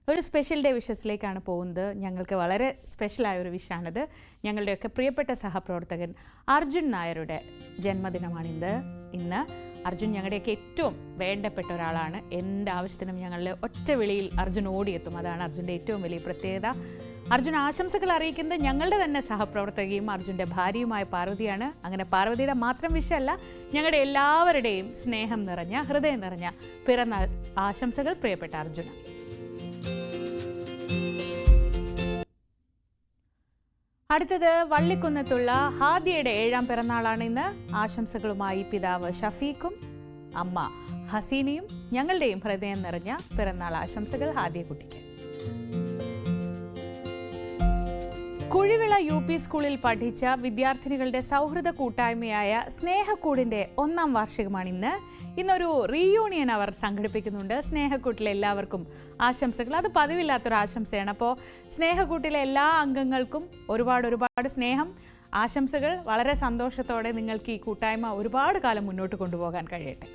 ഒരു special day വിഷസിലേക്കാണ് പോകുന്നത്. ഞങ്ങൾക്ക് വളരെ സ്പെഷ്യലായ ഒരു വിഷയമാണിത്. ഞങ്ങളുടെയൊക്കെ പ്രിയപ്പെട്ട സഹപ്രവർത്തകൻ അർജുൻ നായരുടെ ജന്മദിനമാണിത്. ഇന്ന് അർജുൻ ഞങ്ങളുടെയൊക്കെ ഏറ്റവും വേണ്ടപ്പെട്ട ഒരാളാണ്. എൻ്റെ ആവശ്യത്തിനും ഞങ്ങളുടെ ഒറ്റ വിളിയിൽ അർജുൻ ഓടിയെത്തും. അതാണ് അർജുൻ്റെ ഏറ്റവും വലിയ പ്രത്യേകത. അർജുൻ ആശംസകൾ അറിയിക്കുന്നത് ഞങ്ങളുടെ തന്നെ സഹപ്രവർത്തകയും അർജുൻ്റെ ഭാര്യയുമായ പാർവതിയാണ്. അങ്ങനെ പാർവതിയുടെ മാത്രം വിഷയമല്ല, ഞങ്ങളുടെ എല്ലാവരുടെയും സ്നേഹം നിറഞ്ഞ, ഹൃദയം നിറഞ്ഞ പിറന്നാൾ ആശംസകൾ പ്രിയപ്പെട്ട അർജുന. അടുത്തത് വള്ളിക്കുന്നത്തുള്ള ഹാദിയയുടെ 7ാം പിറന്നാളാണ് ഇന്ന്. ആശംസകളുമായി പിതാവ് ഷഫീഖും അമ്മ ഹസീനയും. ഞങ്ങളുടെയും ഹൃദയം നിറഞ്ഞ പിറന്നാൾ ആശംസകൾ ഹാദിയ കുട്ടിക്ക്. കുഴിവിള UP സ്കൂളിൽ പഠിച്ച വിദ്യാർത്ഥിനികളുടെ സൗഹൃദ കൂട്ടായ്മയായ സ്നേഹക്കൂടിന്റെ 1ാം വാർഷികമാണ് ഇന്ന്. ഇന്നൊരു റീയൂണിയൻ അവർ സംഘടിപ്പിക്കുന്നുണ്ട്. സ്നേഹക്കൂട്ടിലെ എല്ലാവർക്കും ആശംസകൾ. അത് പതിവില്ലാത്തൊരു ആശംസയാണ്. അപ്പോൾ സ്നേഹക്കൂട്ടിലെ എല്ലാ അംഗങ്ങൾക്കും ഒരുപാട് സ്നേഹം, ആശംസകൾ. വളരെ സന്തോഷത്തോടെ നിങ്ങൾക്ക് ഈ കൂട്ടായ്മ ഒരുപാട് കാലം മുന്നോട്ട് കൊണ്ടുപോകാൻ കഴിയട്ടെ.